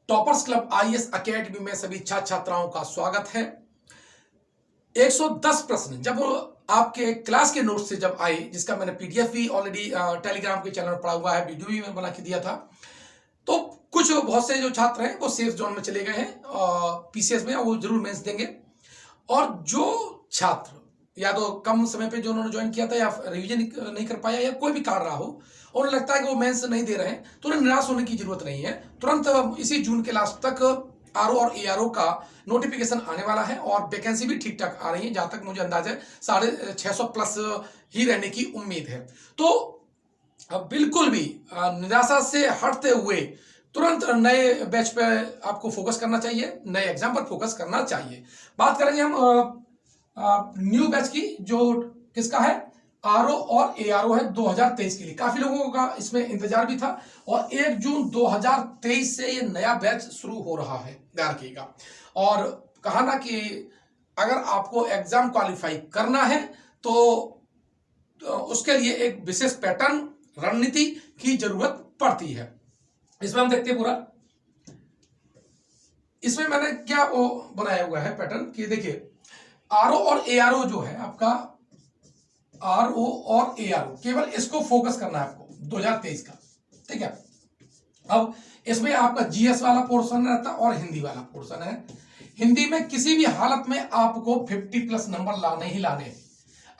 Toppers club IAS academy में सभी छात्र छात्राओं का स्वागत है। 110 प्रश्न जब आपके क्लास के नोट से जब आए, जिसका मैंने पीडीएफ भी ऑलरेडी टेलीग्राम के चैनल पर पड़ा हुआ है, वीडियो भी मैं बना के दिया था, तो कुछ बहुत से जो छात्र हैं वो सेफ जोन में चले गए हैं पीसीएस में, वो जरूर मेंस देंगे। और जो छात्र या तो कम समय पे जो उन्होंने ज्वाइन किया था या रिवीजन नहीं कर पाया या कोई भी कारण रहा हो और उन्हें लगता है कि वो मेंस नहीं दे रहे हैं, तो उन्हें निराश होने की जरूरत नहीं है। तुरंत इसी जून के लास्ट तक आरओ और एआरओ का नोटिफिकेशन आने वाला है और वैकेंसी भी ठीक ठाक आ रही है। जहां तक मुझे अंदाजा है 650 प्लस ही रहने की उम्मीद है। तो बिल्कुल भी निराशा से हटते हुए तुरंत नए बैच पे आपको फोकस करना चाहिए, नए एग्जाम पर फोकस करना चाहिए। बात करेंगे हम न्यू बैच की, जो किसका है, आरओ और एआरओ है 2023 के लिए। काफी लोगों का इसमें इंतजार भी था और 1 जून 2023 से ये नया बैच शुरू हो रहा है, ध्यान रखिएगा। और कहा ना कि अगर आपको एग्जाम क्वालिफाई करना है तो उसके लिए एक विशेष पैटर्न, रणनीति की जरूरत पड़ती है। इसमें हम देखते हैं पूरा, इसमें मैंने क्या वो बनाया हुआ है पैटर्न कि देखिए, आरओ और एआरओ जो है आपका, आरओ और एआरओ, केवल इसको फोकस करना है आपको 2023 का, ठीक है। अब इसमें आपका जीएस वाला पोर्शन रहता है और हिंदी वाला पोर्शन है। हिंदी में किसी भी हालत में आपको 50 प्लस नंबर लाने ही लाने हैं।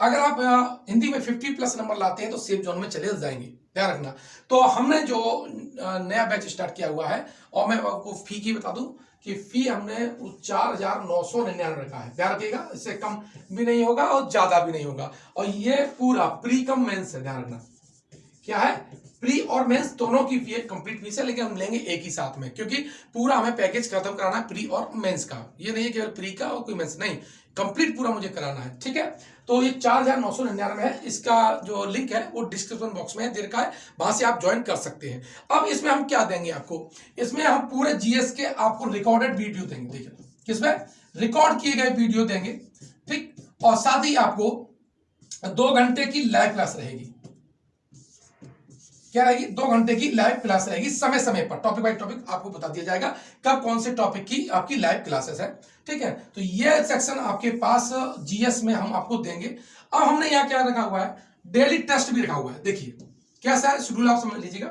अगर आप हिंदी में 50 प्लस नंबर लाते हैं तो सेफ जोन में चले जाएंगे, ध्यान रखना। तो हमने जो नया बैच स्टार्ट किया हुआ है, और मैं आपको फी की बता दूं कि फी हमने 4,999 रखा है, ध्यान रखिएगा। इससे कम भी नहीं होगा और ज्यादा भी नहीं होगा। और ये पूरा प्री कम मेंस है, ध्यान रखना। क्या है, प्री और मेंस दोनों की फी कंप्लीट फीस है, लेकिन हम लेंगे एक ही साथ में, क्योंकि पूरा हमें पैकेज खत्म कराना है प्री और मेंस का। ये नहीं है केवल प्री का और कोई मेंस नहीं, कंप्लीट पूरा मुझे कराना है, ठीक है। तो ये 4,999 है। इसका जो लिंक है वो डिस्क्रिप्शन बॉक्स में दे रखा है, वहां से आप ज्वाइन कर सकते हैं। अब इसमें हम क्या देंगे आपको, इसमें हम पूरे जीएस के आपको रिकॉर्डेड वीडियो देंगे। देखिए, किसमें रिकॉर्ड किए गए वीडियो देंगे, ठीक। और साथ ही आपको 2 घंटे की लाइव क्लास रहेगी। क्या रहेगी, 2 घंटे की लाइव क्लास रहेगी। समय समय पर टॉपिक बाय टॉपिक आपको बता दिया जाएगा कब कौन से टॉपिक की आपकी लाइव क्लासेस है, ठीक है। तो ये सेक्शन आपके पास जीएस में हम आपको देंगे। अब हमने यहाँ क्या रखा हुआ है, डेली टेस्ट भी रखा हुआ है। देखिए कैसा है शेड्यूल, आप समझ लीजिएगा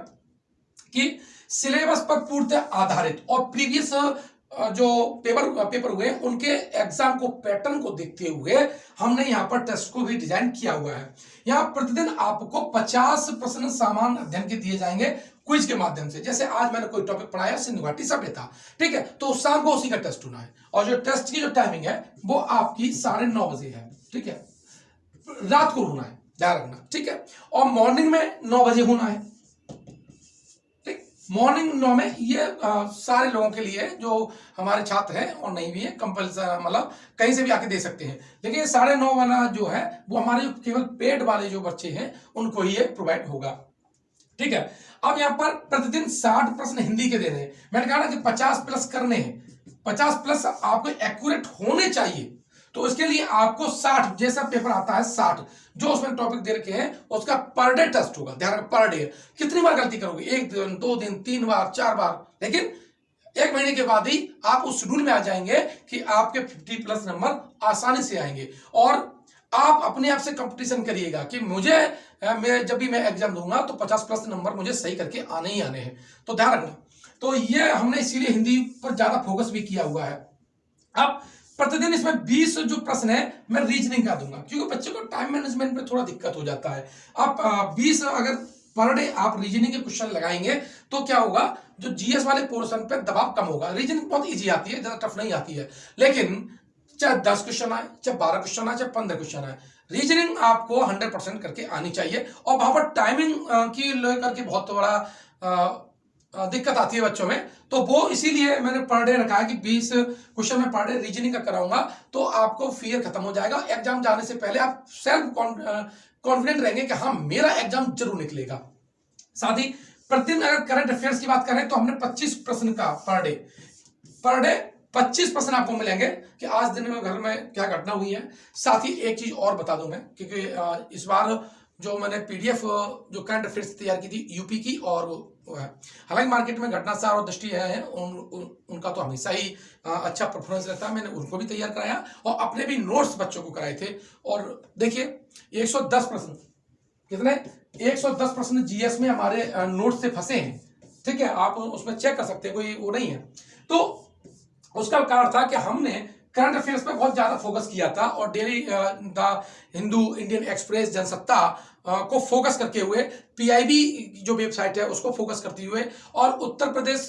कि सिलेबस पर पूर्णतः आधारित और प्रीवियस जो पेपर हुए उनके एग्जाम को, पैटर्न को देखते हुए हमने यहां पर टेस्ट को भी डिजाइन किया हुआ है। यहां प्रतिदिन आपको 50 प्रश्न सामान्य अध्ययन के दिए जाएंगे क्विज के माध्यम से। जैसे आज मैंने कोई टॉपिक पढ़ाया, सिंधु घाटी सभ्यता, ठीक है, तो शाम को उसी का टेस्ट होना है। और जो टेस्ट की जो टाइमिंग है वो आपकी 9:30 बजे है, ठीक है, रात को होना है, ध्यान रखना, ठीक है। और मॉर्निंग में 9 बजे होना है, मॉर्निंग 9 में। ये सारे लोगों के लिए जो हमारे छात्र हैं और नहीं भी है, कंपल्सरी, मतलब कहीं से भी आके दे सकते हैं। लेकिन 9:30 वाला जो है वो हमारे जो केवल पेड वाले जो बच्चे हैं उनको ही ये प्रोवाइड होगा, ठीक है। अब यहाँ पर प्रतिदिन 60 प्रश्न हिंदी के देने हैं। मैंने कहा ना कि 50 प्लस करने हैं, 50 प्लस आपको एक्यूरेट होने चाहिए। तो इसके लिए आपको 60, जैसा पेपर आता है 60 जो उसमें टॉपिक दे रखे हैं उसका पर डे टेस्ट होगा, ध्यान रखना, पर डे। कितनी बार गलती करोगे, 1 दिन, 2 दिन, 3 बार, 4 बार, लेकिन 1 महीने के बाद ही आप उस शेड्यूल में आ जाएंगे कि आपके 50 प्लस नंबर आसानी से आएंगे। और आप अपने आप से कंपटीशन करिएगा कि मुझे जब भी मैं एग्जाम दूंगा तो 50 प्लस नंबर मुझे सही करके आने ही आने हैं, तो ध्यान रखना। तो ये हमने इसीलिए हिंदी पर ज्यादा फोकस भी किया हुआ है। अब प्रतिदिन इसमें 20 जो प्रश्न है मैं रीजनिंग का दूंगा, क्योंकि बच्चों को टाइम मैनेजमेंट में थोड़ा दिक्कत हो जाता है। आप 20 अगर पर डे आप रीजनिंग के क्वेश्चन लगाएंगे तो क्या होगा, जो जीएस वाले पोर्शन पे दबाव कम होगा। रीजनिंग बहुत इजी आती है, ज्यादा टफ नहीं आती है, लेकिन चाहे 10 क्वेश्चन आए, चाहे 12 क्वेश्चन आए, चाहे 15 क्वेश्चन आए, रीजनिंग आपको 100% करके आनी चाहिए। और वहां पर टाइमिंग की लेकर के बहुत बड़ा दिक्कत आती है बच्चों में, तो वो इसीलिए मैंने पर डे रखा है कि 20 क्वेश्चन में पर डे रीजनिंग का कराऊंगा। तो आपको फियर खत्म हो जाएगा। एग्जाम जाने से पहले आप सेल्फ कॉन्फिडेंट रहेंगे कि हाँ मेरा एग्जाम जरूर निकलेगा। साथ ही प्रतिदिन अगर करंट अफेयर्स की बात करें तो हमने 25 प्रश्न का पर डे 25 प्रश्न आपको मिलेंगे कि आज दिन में घर में क्या घटना हुई है। साथ ही एक चीज और बता दूं मैं, क्योंकि इस बार जो मैंने पीडीएफ जो करंट अफेयर्स तैयार की थी यूपी की, और वो है। हालांकि मार्केट में घटनासार और दृष्टि है उनका तो हमेशा ही अच्छा परफॉर्मेंस रहता है। मैंने उनको भी तैयार कराया और अपने भी नोट्स बच्चों को कराए थे। और देखिए 110 प्रश्न, कितने 110 प्रश्न जीएस में हमारे नोट्स से फंसे हैं। ठीक है, आप उसमें चेक कर सकते हैं, कोई वो नहीं है। तो उसका कारण था कि हमने करंट अफेयर्स पे बहुत ज्यादा फोकस किया था और daily the Hindu, Indian express, Jansatta को फोकस करके हुए, पीआईबी जो वेबसाइट है उसको फोकस करते हुए, और उत्तर प्रदेश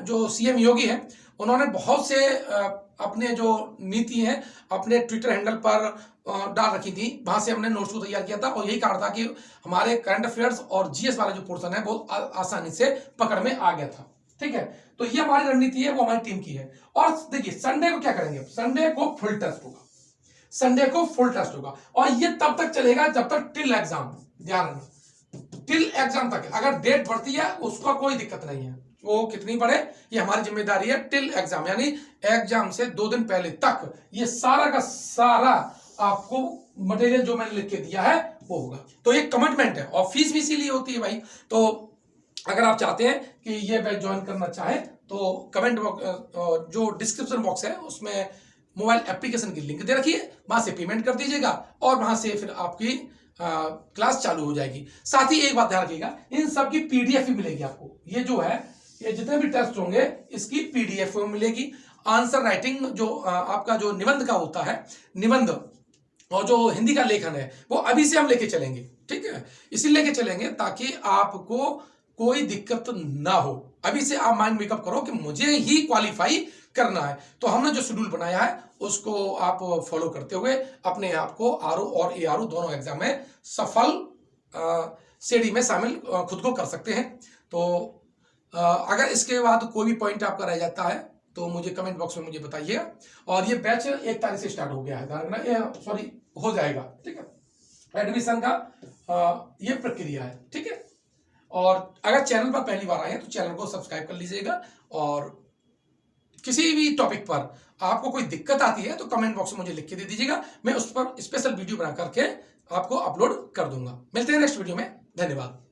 जो सीएम योगी है उन्होंने बहुत से अपने जो नीति हैं अपने ट्विटर हैंडल पर डाल रखी थी, वहां से हमने नोट्स को तैयार किया था। और यही कारण था कि हमारे करंट अफेयर्स और जीएस वाला जो पोर्शन है बहुत आसानी से पकड़ में आ गया था। ठीक है, तो ये हमारी रणनीति है, वो हमारी टीम की है। और देखिए संडे को क्या करेंगे, संडे को फुल टेस्ट होगा, संडे को फुल टेस्ट होगा, और ये तब तक चलेगा जब तक टिल एग्जाम, ध्यान रखना टिल एग्जाम तक। अगर डेट बढ़ती है उसका कोई दिक्कत नहीं है, वो कितनी बढ़े ये हमारी जिम्मेदारी है। टिल एग्जाम यानी एग्जाम से 2 दिन पहले तक ये सारा का सारा आपको मटेरियल जो मैंने लिख के दिया है वो होगा। तो ये कमिटमेंट है, और फीस भी इसीलिए होती है भाई। तो अगर आप चाहते हैं कि ये बैच ज्वाइन करना चाहें तो कमेंट बॉक्स जो डिस्क्रिप्शन बॉक्स है उसमें मोबाइल एप्लीकेशन की लिंक दे रखिए, वहां से पेमेंट कर दीजिएगा और वहां से फिर आपकी क्लास चालू हो जाएगी। साथ ही एक बात ध्यान रखिएगा, इन सब की पीडीएफ भी मिलेगी आपको। ये जो है ये जितने भी टेस्ट होंगे इसकी पीडीएफ मिलेगी। आंसर राइटिंग जो आपका जो निबंध का होता है, निबंध और जो हिंदी का लेखन है वो अभी से हम लेके चलेंगे। ठीक है, इसीलिए लेके चलेंगे ताकि आपको कोई दिक्कत ना हो। अभी से आप माइंड मेकअप करो कि मुझे ही क्वालिफाई करना है। तो हमने जो शेड्यूल बनाया है उसको आप फॉलो करते हुए अपने आप को आरओ और एआरओ दोनों एग्जाम में सफल सीढ़ी में शामिल खुद को कर सकते हैं। तो अगर इसके बाद कोई भी पॉइंट आपका रह जाता है तो मुझे कमेंट बॉक्स में मुझे बताइए। और ये बैच 1 तारीख से स्टार्ट हो गया है, सॉरी हो जाएगा। ठीक है, एडमिशन का ये प्रक्रिया है। ठीक है, और अगर चैनल पर पहली बार आए हैं तो चैनल को सब्सक्राइब कर लीजिएगा। और किसी भी टॉपिक पर आपको कोई दिक्कत आती है तो कमेंट बॉक्स में मुझे लिख के दे दीजिएगा, मैं उस पर स्पेशल वीडियो बना करके आपको अपलोड कर दूंगा। मिलते हैं नेक्स्ट वीडियो में, धन्यवाद।